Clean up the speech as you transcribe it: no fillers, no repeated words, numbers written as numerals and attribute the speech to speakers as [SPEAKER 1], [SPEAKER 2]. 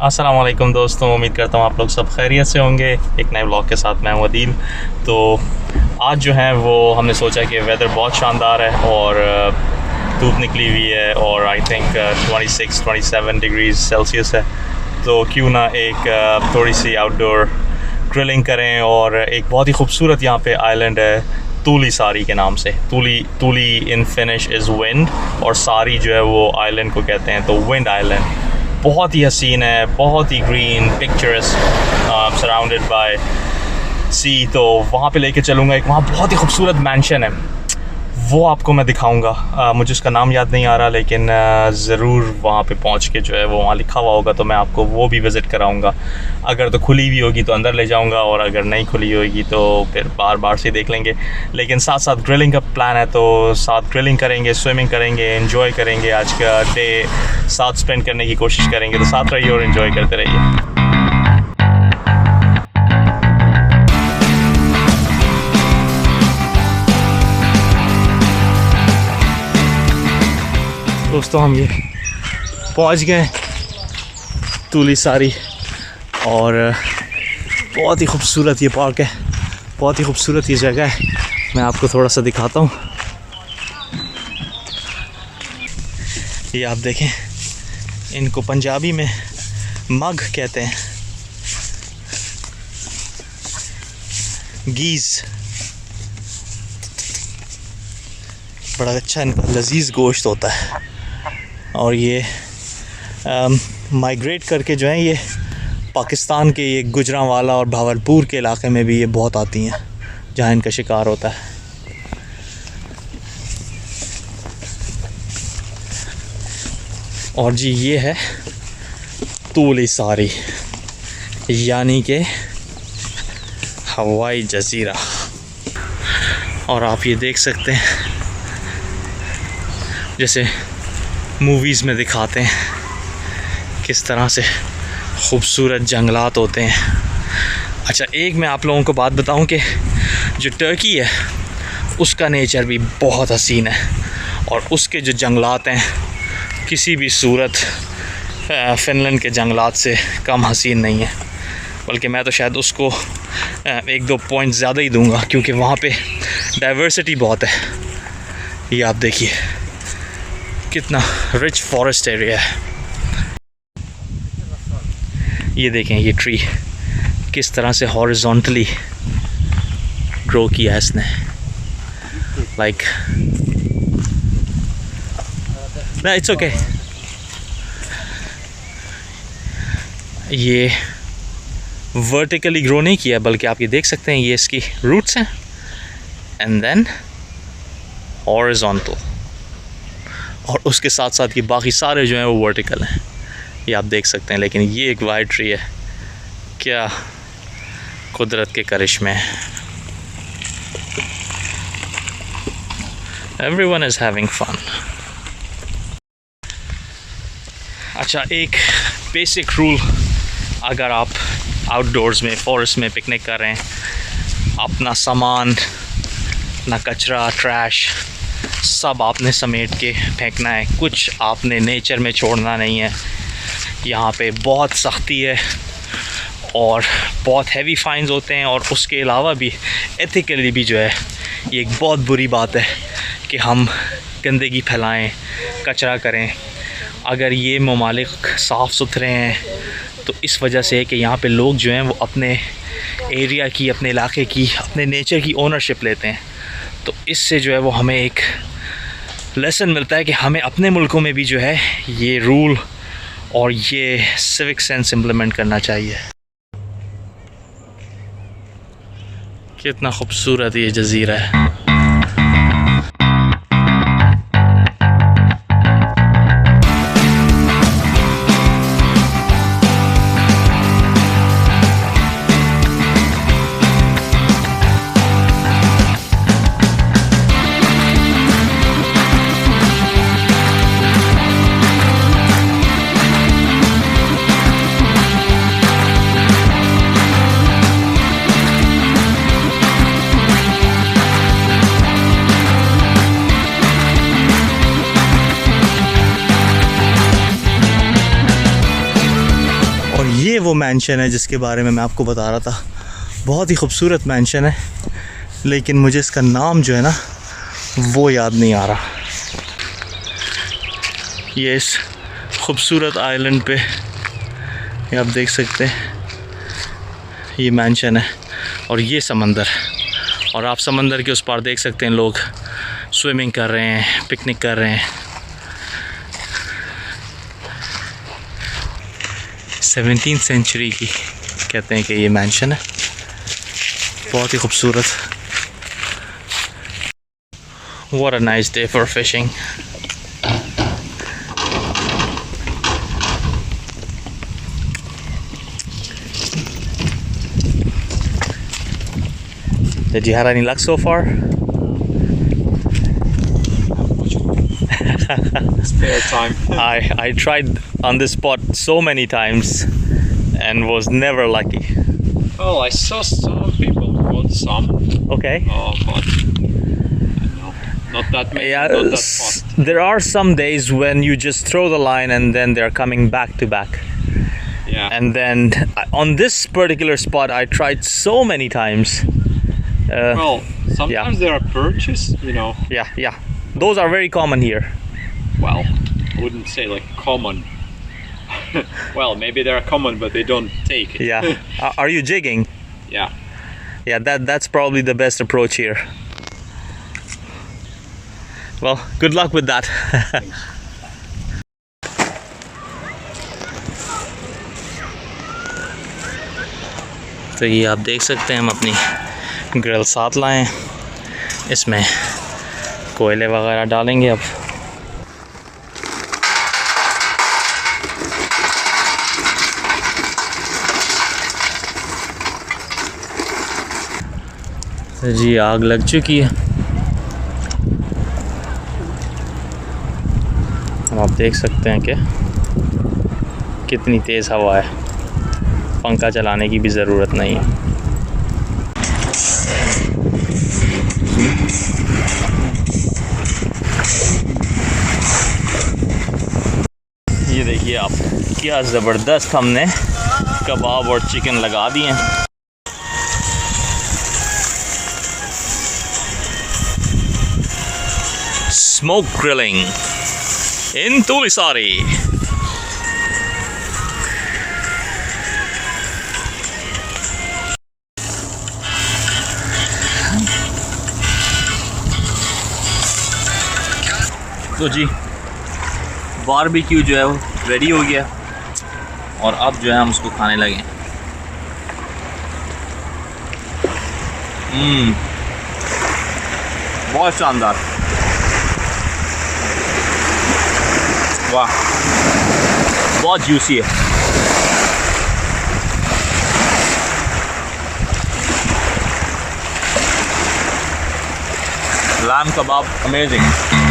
[SPEAKER 1] अस्सलाम वालेकुम दोस्तों, उम्मीद करता हूँ आप लोग सब खैरियत से होंगे। एक नए ब्लॉग के साथ मैं हूँ अदील। तो आज जो है वो हमने सोचा कि वेदर बहुत शानदार है और धूप निकली हुई है और आई थिंक 26-27 डिग्रीज सेल्सियस है। तो क्यों ना एक थोड़ी सी आउटडोर ग्रिलिंग करें। और एक बहुत ही खूबसूरत यहाँ पे आइलैंड है तूली सारी के नाम से। तूली इन फिनिश इज़ विंड और सारी जो है वो आइलैंड को कहते हैं, तो विंड आइलैंड। बहुत ही हसीन है, बहुत ही ग्रीन पिक्चर्स, सराउंडेड बाय सी। तो वहाँ पे लेके चलूँगा। एक वहाँ बहुत ही खूबसूरत मैंशन है, वो आपको मैं दिखाऊंगा। मुझे उसका नाम याद नहीं आ रहा, लेकिन ज़रूर वहाँ पे पहुँच के जो है वो वहाँ लिखा हुआ होगा तो मैं आपको वो भी विज़िट कराऊंगा। अगर तो खुली हुई होगी तो अंदर ले जाऊंगा और अगर नहीं खुली होगी तो फिर बार से देख लेंगे। लेकिन साथ साथ ग्रिलिंग का प्लान है, तो साथ ग्रिलिंग करेंगे, स्विमिंग करेंगे, एंजॉय करेंगे। आज का डे साथ स्पेंड करने की कोशिश करेंगे। तो साथ रहिए और एंजॉय करते रहिए। दोस्तों हम ये पहुंच गए तूली सारी और बहुत ही खूबसूरत ये पार्क है, बहुत ही खूबसूरत ये जगह है। मैं आपको थोड़ा सा दिखाता हूँ। ये आप देखें, इनको पंजाबी में मग कहते हैं, गीज़। बड़ा अच्छा इनका लजीज गोश्त होता है और ये माइग्रेट करके जो है ये पाकिस्तान के ये गुजरांवाला और भावलपुर के इलाके में भी ये बहुत आती हैं, जहाँ इनका शिकार होता है। और जी ये है तूली सारी, यानी कि हवाई जजीरा। और आप ये देख सकते हैं जैसे मूवीज़ में दिखाते हैं किस तरह से खूबसूरत जंगलात होते हैं। अच्छा, एक मैं आप लोगों को बात बताऊं कि जो टर्की है उसका नेचर भी बहुत हसीन है और उसके जो जंगलात हैं किसी भी सूरत फ़िनलैंड के जंगलात से कम हसीन नहीं है। बल्कि मैं तो शायद उसको 1-2 पॉइंट ज़्यादा ही दूंगा, क्योंकि वहाँ पे डाइवर्सिटी बहुत है। ये आप देखिए कितना रिच फॉरेस्ट एरिया है। ये देखें ये ट्री किस तरह से हॉरिजॉन्टली ग्रो किया है इसने, लाइक ना, इट्स ओके। ये वर्टिकली ग्रो नहीं किया, बल्कि आप ये देख सकते हैं ये इसकी रूट्स हैं एंड देन हॉरिजॉन्टल, और उसके साथ साथ ये बाकी सारे जो हैं वो वर्टिकल हैं। ये आप देख सकते हैं। लेकिन ये एक वाइट ट्री है, क्या कुदरत के करिश्मे हैं। Everyone is having fun. अच्छा, एक बेसिक रूल, अगर आप आउटडोर्स में फॉरेस्ट में पिकनिक कर रहे हैं, अपना सामान, ना कचरा, ट्रैश सब आपने समेट के फेंकना है। कुछ आपने नेचर में छोड़ना नहीं है। यहाँ पे बहुत सख्ती है और बहुत हैवी फाइन्स होते हैं। और उसके अलावा भी एथिकली भी जो है ये एक बहुत बुरी बात है कि हम गंदगी फैलाएं, कचरा करें। अगर ये ममालिक साफ़ सुथरे हैं तो इस वजह से है कि यहाँ पे लोग जो हैं वो अपने एरिया की, अपने इलाके की, अपने नेचर की ओनरशिप लेते हैं। तो इससे जो है वो हमें एक लेसन मिलता है कि हमें अपने मुल्कों में भी जो है ये रूल और ये सिविक सेंस इम्प्लीमेंट करना चाहिए। कितना खूबसूरत ये जज़ीरा है। ये वो मैंशन है जिसके बारे में मैं आपको बता रहा था। बहुत ही खूबसूरत मैंशन है, लेकिन मुझे इसका नाम जो है ना वो याद नहीं आ रहा। ये इस खूबसूरत आइलैंड पे ये आप देख सकते हैं, ये मैंशन है और ये समंदर, और आप समंदर के उस पार देख सकते हैं लोग स्विमिंग कर रहे हैं, पिकनिक कर रहे हैं। 17वीं सेंचुरी की कहते हैं कि ये मैंशन है, बहुत ही खूबसूरत। What a nice day for fishing. Did you have any luck so far?
[SPEAKER 2] Spare time.
[SPEAKER 1] I tried on this spot so many times and was never lucky.
[SPEAKER 2] Well, I saw some people caught some,
[SPEAKER 1] Okay.
[SPEAKER 2] but no, not that many,
[SPEAKER 1] Yeah,
[SPEAKER 2] not that fast.
[SPEAKER 1] there are some days when you just throw the line and then they're coming back to back.
[SPEAKER 2] Yeah.
[SPEAKER 1] And then on this particular spot, I tried so many times.
[SPEAKER 2] Well, sometimes there are perches, you know.
[SPEAKER 1] Yeah. Those are very common here.
[SPEAKER 2] Well, I wouldn't say like common. Well, maybe they're common, but they don't take it.
[SPEAKER 1] Yeah. Are you jigging?
[SPEAKER 2] Yeah.
[SPEAKER 1] Yeah, that's probably the best approach here. Well, good luck with that. तो ये आप देख सकते हैं, हम अपनी grill साथ लाए हैं, इसमें कोयले वगैरह डालेंगे अब। तो जी आग लग चुकी है, आप देख सकते हैं कि कितनी तेज़ हवा है, पंखा चलाने की भी ज़रूरत नहीं है। ये देखिए आप, क्या ज़बरदस्त हमने कबाब और चिकन लगा दिए हैं। Smoke grilling in Tulisari. तो जी बारबेक्यू जो है वो रेडी हो गया, और अब जो है हम उसको खाने लगे। बहुत शानदार, वाह, बहुत जूसी है। लैम कबाब अमेजिंग।